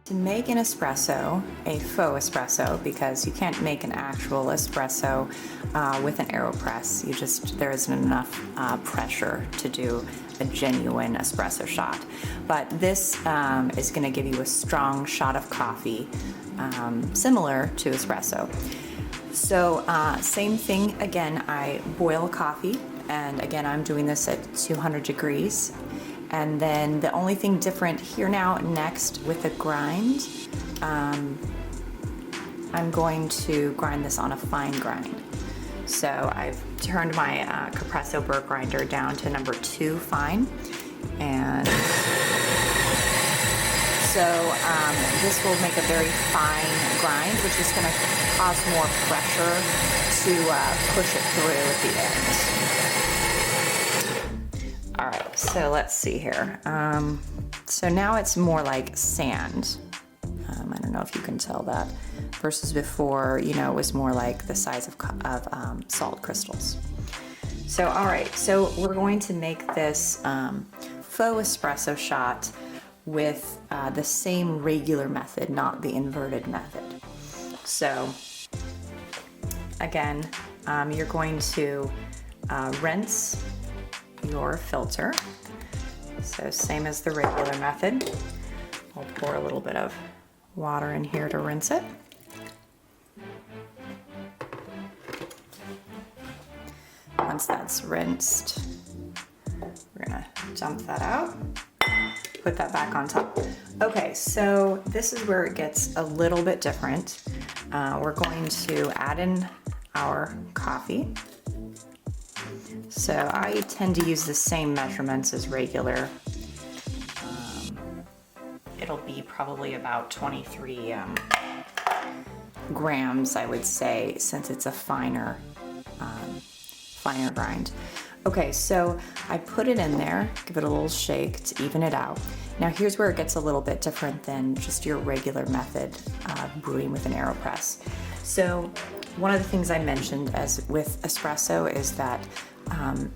To make an espresso, a faux espresso, because you can't make an actual espresso with an AeroPress. There isn't enough pressure to do a genuine espresso shot. But this is going to give you a strong shot of coffee, similar to espresso. So same thing again, I boil coffee, and again I'm doing this at 200 degrees. And then the only thing different here now, next with a grind, I'm going to grind this on a fine grind. So I've turned my Compresso burr grinder down to number 2 fine. And so this will make a very fine grind, which is going to cause more pressure to push it through at the end. All right, so let's see here. So now it's more like sand. I don't know if you can tell that. Versus before, it was more like the size of salt crystals. So, all right, so we're going to make this faux espresso shot with the same regular method, not the inverted method. So, again, you're going to rinse your filter. So same as the regular method. I'll pour a little bit of water in here to rinse it. Once that's rinsed, we're gonna dump that out, put that back on top. Okay, so this is where it gets a little bit different. We're going to add in our coffee. So I tend to use the same measurements as regular. It'll be probably about 23 grams, I would say, since it's a finer grind. Okay, so I put it in there, give it a little shake to even it out. Now here's where it gets a little bit different than just your regular method brewing with an AeroPress. So one of the things I mentioned as with espresso is that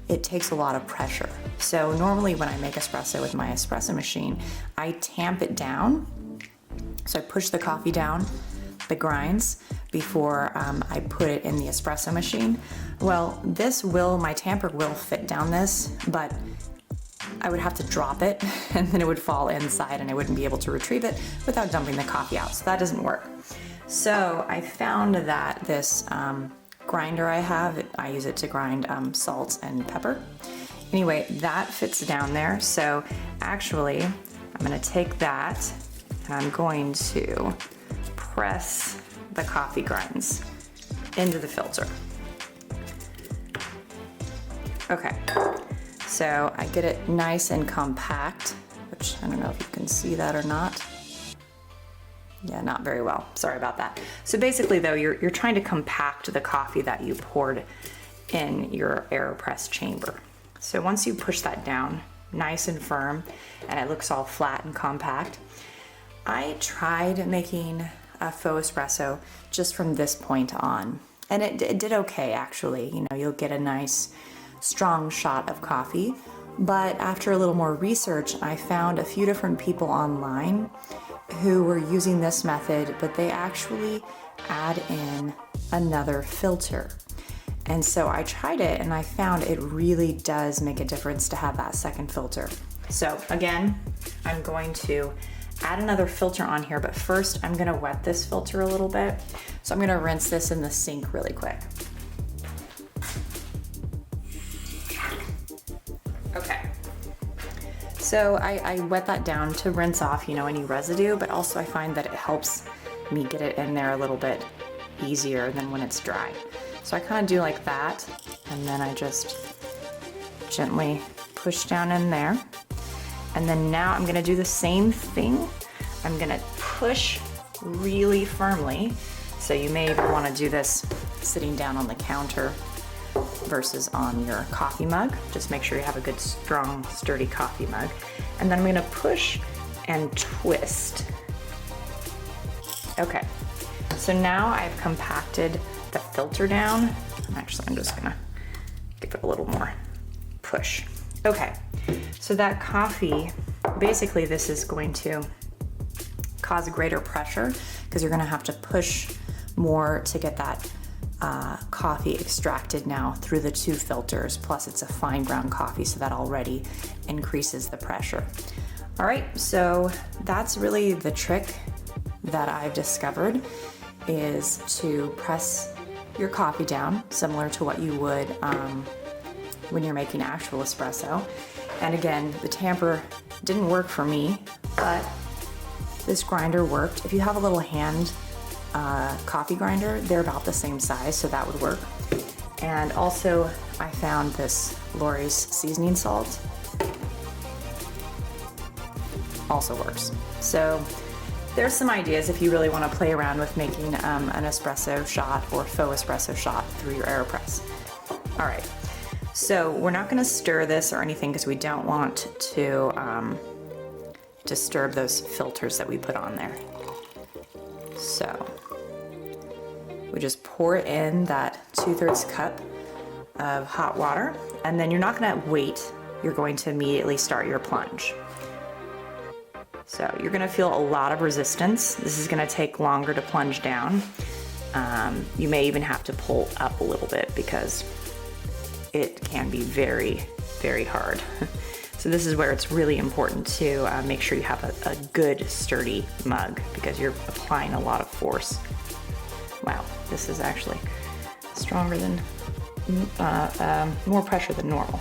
it takes a lot of pressure. So normally when I make espresso with my espresso machine, I tamp it down. So I push the coffee down, the grinds, before I put it in the espresso machine. Well, my tamper will fit down this, but I would have to drop it and then it would fall inside and I wouldn't be able to retrieve it without dumping the coffee out. So that doesn't work. So I found that this grinder I have, I use it to grind salt and pepper. Anyway, that fits down there. So actually, I'm gonna take that and I'm going to press the coffee grinds into the filter. Okay, so I get it nice and compact, which I don't know if you can see that or not. Yeah, not very well. Sorry about that. So basically though, you're trying to compact the coffee that you poured in your AeroPress chamber. So once you push that down nice and firm and it looks all flat and compact, I tried making a faux espresso just from this point on. And it did okay actually. You'll get a nice strong shot of coffee. But after a little more research, I found a few different people online who were using this method, but they actually add in another filter. And so I tried it and I found it really does make a difference to have that second filter. So again, I'm going to add another filter on here, but first I'm gonna wet this filter a little bit. So I'm gonna rinse this in the sink really quick. Okay. So I wet that down to rinse off, any residue, but also I find that it helps me get it in there a little bit easier than when it's dry. So I kind of do like that, and then I just gently push down in there. And then now I'm gonna do the same thing. I'm gonna push really firmly. So you may wanna do this sitting down on the counter versus on your coffee mug. Just make sure you have a good, strong, sturdy coffee mug. And then I'm gonna push and twist. Okay, so now I've compacted the filter down. Actually, I'm just gonna give it a little more push. Okay, so that coffee, basically this is going to cause greater pressure because you're gonna have to push more to get that coffee extracted now through the 2 filters. Plus it's a fine ground coffee, so that already increases the pressure. All right, so that's really the trick that I've discovered, is to press your coffee down similar to what you would when you're making actual espresso. And again, the tamper didn't work for me, but this grinder worked. If you have a little hand coffee grinder, they're about the same size, so that would work. And also I found this Lori's seasoning salt, also works. So there's some ideas if you really want to play around with making an espresso shot or faux espresso shot through your AeroPress. All right, so we're not going to stir this or anything because we don't want to disturb those filters that we put on there. So we just pour in that 2/3 cup of hot water, and then you're not going to wait. You're going to immediately start your plunge. So you're gonna feel a lot of resistance. This is gonna take longer to plunge down. You may even have to pull up a little bit because it can be very, very hard. So this is where it's really important to make sure you have a good sturdy mug because you're applying a lot of force. Wow, this is actually stronger than, more pressure than normal.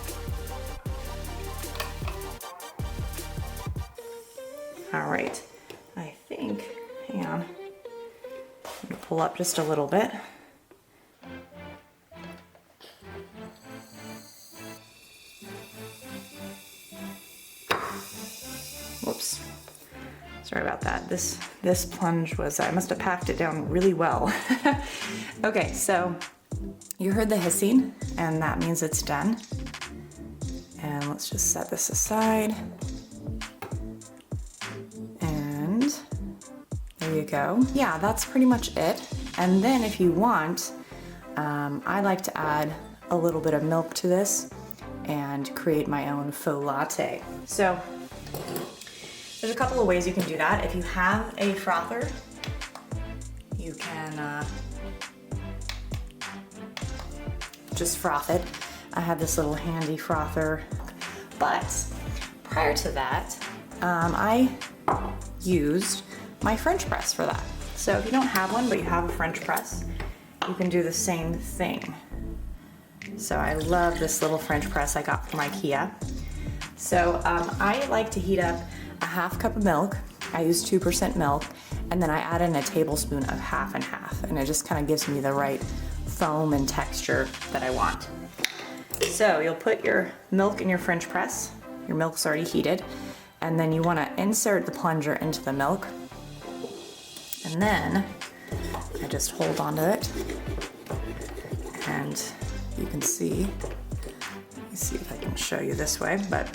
All right, I think, hang on, I'm gonna pull up just a little bit. Whoops, sorry about that. This plunge was, I must have packed it down really well. Okay, so you heard the hissing, and that means it's done. And let's just set this aside. There you go. Yeah, that's pretty much it. And then if you want, I like to add a little bit of milk to this and create my own faux latte. So there's a couple of ways you can do that. If you have a frother, you can just froth it. I have this little handy frother, but prior to that, I used my French press for that. So if you don't have one, but you have a French press, you can do the same thing. So I love this little French press I got from IKEA. So I like to heat up a 1/2 cup of milk. I use 2% milk, and then I add in a tablespoon of 1/2 and 1/2, and it just kind of gives me the right foam and texture that I want. So you'll put your milk in your French press. Your milk's already heated, and then you want to insert the plunger into the milk. And then I just hold onto it, and you can see, let me see if I can show you this way, but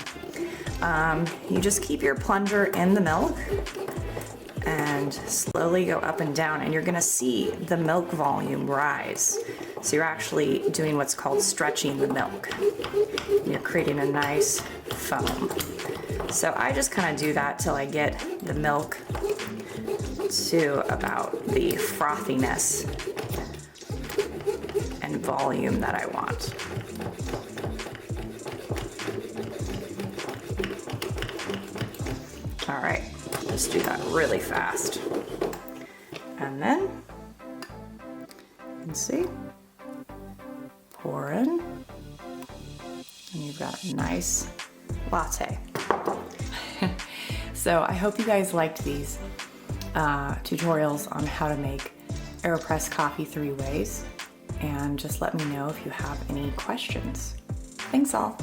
you just keep your plunger in the milk and slowly go up and down, and you're gonna see the milk volume rise. So you're actually doing what's called stretching the milk. You're creating a nice foam. So I just kind of do that till I get the milk to about the frothiness and volume that I want. All right, just do that really fast. And then, you can see, pour in, and you've got a nice latte. So I hope you guys liked these tutorials on how to make AeroPress coffee 3 ways, and just let me know if you have any questions. Thanks all.